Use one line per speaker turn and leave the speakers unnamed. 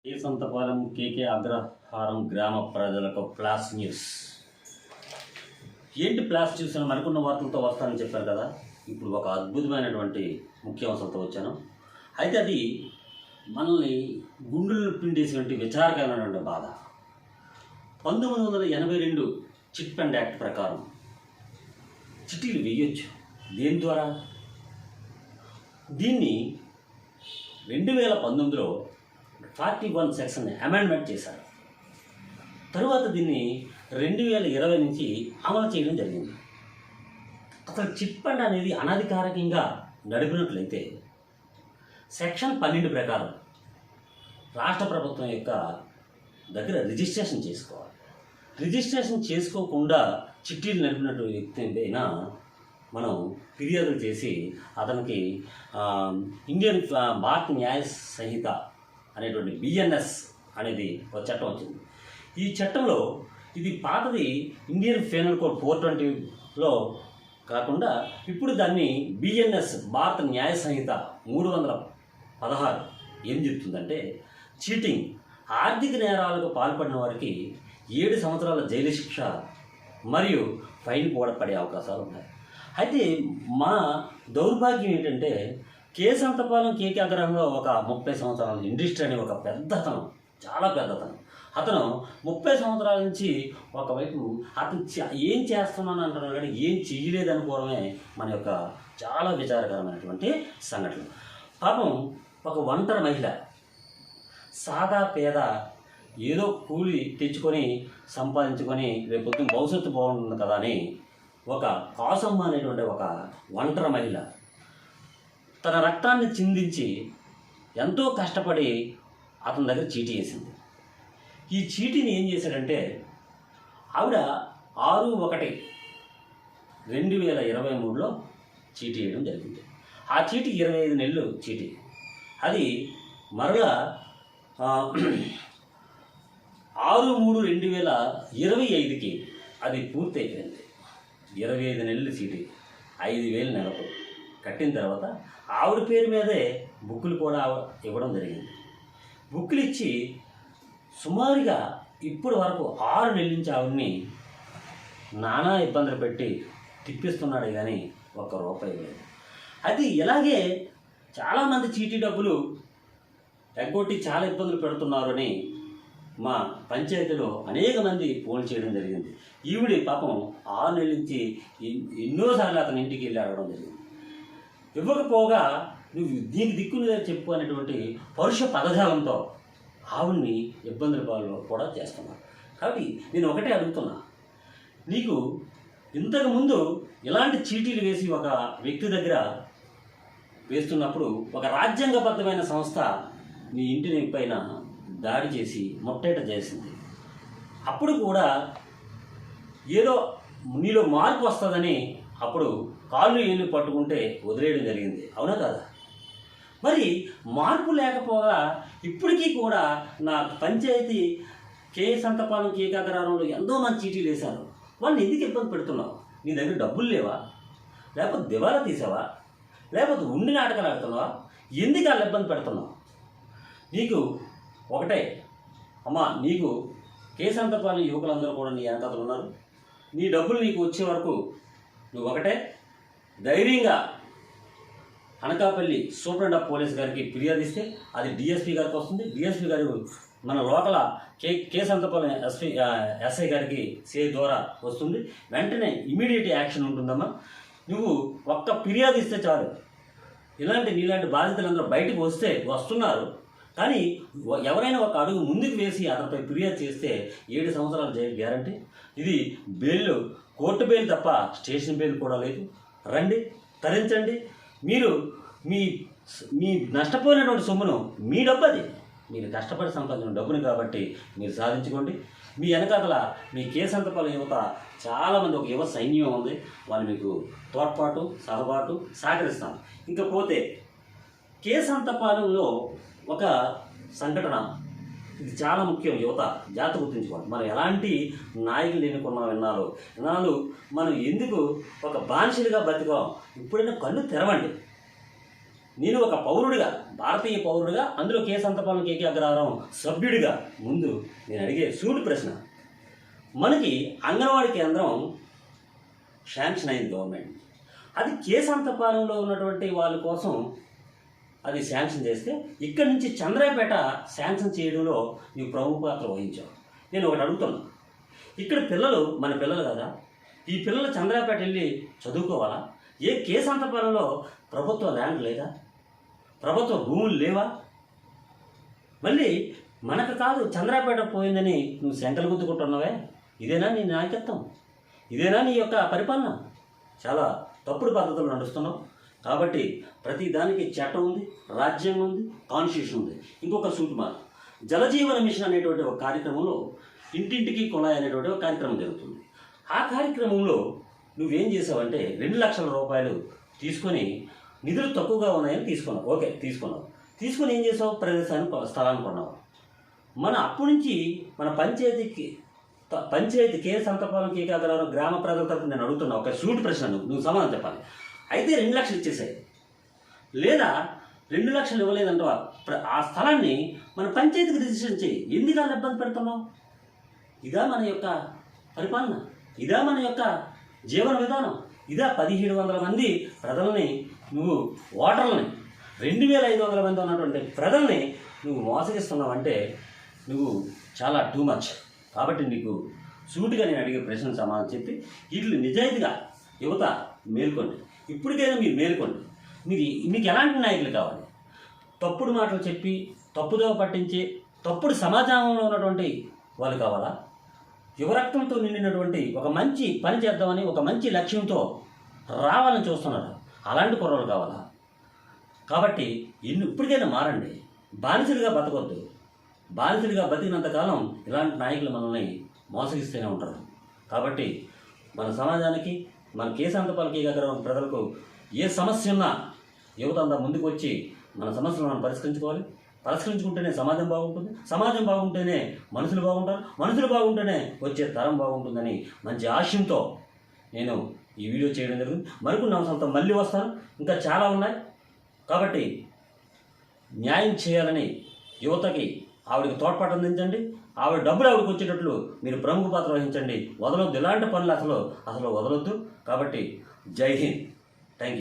కే సంతపాలెం కేకే అగ్రహారం గ్రామ ప్రజలకు flash news. ఏంటి ఫ్లాష్ న్యూస్ అని మరికొన్న వార్తలతో వస్తానని చెప్పారు కదా. ఇప్పుడు ఒక అద్భుతమైనటువంటి ముఖ్యాంశాలతో వచ్చాను. అయితే అది మనల్ని గుండెలు పిండేసినటువంటి విచారకరమైనటువంటి బాధ. 1982 చిట్ ఫండ్ యాక్ట్ ప్రకారం చిట్టీలు వేయొచ్చు. దేని ద్వారా? దీన్ని 2019లో 41 సెక్షన్ అమెండ్మెంట్ చేశారు. తరువాత దీన్ని 2020 నుంచి అమలు చేయడం జరిగింది. అసలు చిట్ ఫండ్ అనేది అనధికారికంగా నడిపినట్లయితే సెక్షన్ 12 ప్రకారం రాష్ట్ర ప్రభుత్వం యొక్క దగ్గర రిజిస్ట్రేషన్ చేసుకోవాలి. రిజిస్ట్రేషన్ చేసుకోకుండా చిట్టీలు నడిపినట్టు వ్యక్తి అయినా మనం ఫిర్యాదులు చేసి అతనికి ఇండియన్ భారత న్యాయ సంహిత అనేటువంటి బిఎన్ఎస్ అనేది ఒక చట్టం వచ్చింది. ఈ చట్టంలో ఇది పాతది ఇండియన్ పీనల్ కోడ్ 420లో కాకుండా ఇప్పుడు దాన్ని బిఎన్ఎస్ భారత న్యాయ సంహిత 316 ఏం చెప్తుందంటే, చీటింగ్ ఆర్థిక నేరాలకు పాల్పడిన వారికి 7 సంవత్సరాల జైలు శిక్ష మరియు ఫైన్ కూడా పడే అవకాశాలు ఉన్నాయి. అయితే మా దౌర్భాగ్యం ఏంటంటే, కే సంతపాలెం కేకే అగ్రహంలో ఒక 30 సంవత్సరాల ఇండస్ట్రీ అనే ఒక పెద్దతనం, చాలా పెద్దతనం. అతను 30 సంవత్సరాల నుంచి ఒకవైపు అతను ఏం చేస్తున్నాను అంటున్నాడు కానీ ఏం చెయ్యలేదనుకోవడమే మన యొక్క చాలా విచారకరమైనటువంటి సంఘటన. పాపం ఒక ఒంటరి మహిళ, సాదా పేద, ఏదో కూలి తెచ్చుకొని సంపాదించుకొని రేపు భవిష్యత్తు బాగుంటుంది కదా అని ఒక కాసమ్మ అనేటువంటి ఒక ఒంటరి మహిళ తన రక్తాన్ని చిందించి ఎంతో కష్టపడి అతని దగ్గర చీటీ వేసింది. ఈ చీటీని ఏం చేశాడంటే, ఆవిడ 6/1/2023లో చీటీ వేయడం జరిగింది. ఆ చీటీ 25 నెలలు చీటీ. అది మరలా 6/3/2025కి అది పూర్తి అయిపోయింది. 25 నెలలు చీటీ 5,000 నెలకు కట్టిన తర్వాత ఆవిడ పేరు మీదే బుక్కులు కూడా ఇవ్వడం జరిగింది. బుక్కులు ఇచ్చి సుమారుగా ఇప్పటి వరకు 6 నెలల నుంచి ఆవిడని నానా ఇబ్బందులు పెట్టి తిప్పిస్తున్నాడు కానీ ఒక్క రూపాయి లేదు. అది ఇలాగే చాలామంది చీటీ డబ్బులు ఎగ్గొట్టి చాలా ఇబ్బందులు పెడుతున్నారు అని మా పంచాయతీలో అనేక మంది ఫోన్ చేయడం జరిగింది. ఈవిడి పాపం 6 నెలల నుంచి ఎన్నోసార్లు అతని ఇంటికి వెళ్ళి అడగడం జరిగింది. ఇవ్వకపోగా నువ్వు దీనికి దిక్కుని చెప్పు అనేటువంటి పరుష పదజాలంతో ఆవిడ్ని ఇబ్బందుల పాలు కూడా చేస్తున్నాను. కాబట్టి నేను ఒకటే అడుగుతున్నా, నీకు ఇంతకుముందు ఇలాంటి చీటీలు వేసి ఒక వ్యక్తి దగ్గర వేస్తున్నప్పుడు ఒక రాజ్యాంగబద్ధమైన సంస్థ నీ ఇంటిని పైన దాడి చేసి ముట్టేట చేసింది. అప్పుడు కూడా ఏదో నీలో మార్పు వస్తుందని అప్పుడు కాళ్ళు ఏళ్ళు పట్టుకుంటే వదిలేయడం జరిగింది. అవునా కాదా? మరి మార్పు లేకపోగా ఇప్పటికీ కూడా నా పంచాయతీ కే సంతపాలెం కేకే అగ్రహారంలో ఎంతో మంది చీటీలు వేశారు. వాళ్ళని ఎందుకు ఇబ్బంది పెడుతున్నావు? నీ దగ్గర డబ్బులు లేవా? లేకపోతే దివాలా తీసావా? లేకపోతే ఉండి నాటకాలు ఆడుతున్నావా? ఎందుకు వాళ్ళు ఇబ్బంది పెడుతున్నావు? నీకు ఒకటే అమ్మా, నీకు కే సంతపాలెం యువకులందరూ కూడా నీ వెనకాతలు ఉన్నారు. నీ డబ్బులు నీకు వచ్చే వరకు నువ్వు ఒకటే ధైర్యంగా అనకాపల్లి సూపరింటెండెంట్ ఆఫ్ పోలీస్ గారికి ఫిర్యాదు ఇస్తే అది డిఎస్పీ గారికి వస్తుంది. డిఎస్పీ గారు మన లోకల కే సంతపాలెం ఎస్ఐ గారికి సిఐ ద్వారా వస్తుంది. వెంటనే ఇమీడియట్ యాక్షన్ ఉంటుందమ్మా. నువ్వు ఒక్క ఫిర్యాదు ఇస్తే చాలు. నీలాంటి బాధితులందరూ బయటకు వస్తున్నారు. కానీ ఎవరైనా ఒక అడుగు ముందుకు వేసి అతనిపై ఫిర్యాదు చేస్తే 7 సంవత్సరాల జైలు గ్యారంటీ. ఇది బెయిల్, కోర్టు బెయిల్ తప్ప స్టేషన్ బెయిల్ కూడా లేదు. రండి, తరించండి. మీరు మీ నష్టపోయినటువంటి సొమ్మును, మీ డబ్బు అది, మీరు కష్టపడి సంపాదించిన డబ్బుని కాబట్టి మీరు సాధించుకోండి. మీ వెనకాతల మీ కే సంతపాలెం యువత చాలామంది, ఒక యువ సైన్యం ఉంది. వాళ్ళు మీకు తోడ్పాటు సహపాటు సహకరిస్తాను. ఇంకపోతే కే సంతపాలెంలో ఒక సంఘటన, ఇది చాలా ముఖ్యం. యువత జాగ్రత్త గుర్తుంచుకోండి. మనం ఎలాంటి నాయకులు ఎన్నుకున్నాం విన్నాళ్ళు మనం ఎందుకు ఒక బానిసలుగా బతికాం? ఇప్పుడైనా కళ్ళు తెరవండి. నేను ఒక పౌరుడిగా, భారతీయ పౌరుడిగా, అందులో కె సంతపాలెం కేకే అగ్రహారం సభ్యుడిగా ముందు నేను అడిగే సూటి ప్రశ్న, మనకి అంగన్వాడీ కేంద్రం శాంక్షన్ అయింది గవర్నమెంట్, అది కె సంతపాలెంలో ఉన్నటువంటి వాళ్ళ కోసం అది శాంక్షన్ చేస్తే ఇక్కడి నుంచి చంద్రాయపేట శాంక్షన్ చేయడంలో నీవు ప్రముఖ పాత్ర వహించావు. నేను ఒకటి అడుగుతున్నా, ఇక్కడ పిల్లలు మన పిల్లలు కదా, ఈ పిల్లలు చంద్రాయపేట వెళ్ళి చదువుకోవాలా? ఏ కె సంతపాలెంలో ప్రభుత్వ ల్యాండ్ లేదా? ప్రభుత్వ భూములు లేవా? మళ్ళీ మనకు కాదు చంద్రాయపేట పోయిందని నువ్వు శంకలు గుద్దుకుంటున్నావే, ఇదేనా నీ నాయకత్వం? ఇదేనా నీ యొక్క పరిపాలన? చాలా తప్పుడు పద్ధతులు నడుస్తున్నావు. కాబట్టి ప్రతి దానికి చట్టం ఉంది, రాజ్యాంగం ఉంది, కాన్స్టిట్యూషన్ ఉంది. ఇంకొక సూట్ మాట, జలజీవన మిషన్ అనేటువంటి ఒక కార్యక్రమంలో ఇంటింటికి కుళాయి అనేటువంటి ఒక కార్యక్రమం జరుగుతుంది. ఆ కార్యక్రమంలో నువ్వేం చేసావంటే 2 లక్షల రూపాయలు తీసుకొని, నిధులు తక్కువగా ఉన్నాయని తీసుకున్నావు. ఓకే, తీసుకొని ఏం చేసావు? స్థలాన్ని కొన్నావు. మన అప్పటి నుంచి మన పంచాయతీ కె సంతపాలెం కేకే అగ్రహారం గ్రామ ప్రజల తరపున నేను అడుగుతున్నా ఒక సూటి ప్రశ్న, నువ్వు సమాధానం చెప్పాలి. అయితే 2 లక్షలు ఇచ్చేసాయి, లేదా 2 లక్షలు ఇవ్వలేదంటావా? ఆ స్థలాన్ని మన పంచాయతీకి రిజిస్ట్రేషన్ చేయి. ఎందుకు అలా ఇబ్బంది పెడుతున్నావు? ఇదా మన యొక్క పరిపాలన? ఇదా మన యొక్క జీవన విధానం? ఇదా 1700 మంది ప్రజల్ని, నువ్వు ఓటర్లని 2500 మంది ఉన్నటువంటి ప్రజల్ని నువ్వు మోసగిస్తున్నావంటే నువ్వు చాలా టూ మచ్. కాబట్టి నీకు సూటిగా నేను అడిగే ప్రశ్న సమాధానం చెప్పి వీటిని నిజాయితీగా యువత మేల్కోండి. ఇప్పటికైనా మీరు మేల్కోండి. మీకు ఎలాంటి నాయకులు కావాలి? తప్పుడు మాటలు చెప్పి తప్పుదోవ పట్టించి తప్పుడు సమాజంలో ఉన్నటువంటి వాళ్ళు కావాలా? యువరక్తంతో నిండినటువంటి ఒక మంచి పని చేద్దామని ఒక మంచి లక్ష్యంతో రావాలని చూస్తున్నారు, అలాంటి కుర్రలు కావాలా? కాబట్టి ఇప్పటికైనా మారండి. బానిసలుగా బతకొద్దు. బానిసలుగా బతికినంతకాలం ఇలాంటి నాయకులు మనల్ని మోసగిస్తూనే ఉంటారు. కాబట్టి మన సమాజానికి, మన కె సంతపాలెం కేకే అగ్రహారం ప్రజలకు ఏ సమస్య ఉన్నా యువత అంతా ముందుకు వచ్చి మన సమస్యలను మనం పరిష్కరించుకుంటేనే సమాజం బాగుంటుంది. సమాజం బాగుంటేనే మనుషులు బాగుంటారు. మనుషులు బాగుంటేనే వచ్చే తరం బాగుంటుందని మంచి ఆశయంతో నేను ఈ వీడియో చేయడం జరిగింది. మరికొన్ని అంశాలతో మళ్ళీ వస్తాను, ఇంకా చాలా ఉన్నాయి. కాబట్టి న్యాయం చేయాలని యువతకి ఆవిడకి తోడ్పాటు అందించండి. ఆవిడ డబ్బులు ఆవిడకి వచ్చేటట్లు మీరు ప్రముఖ పాత్ర వహించండి. వదలొద్దు, ఇలాంటి పనులు అసలు వదలొద్దు. కాబట్టి జై హింద్.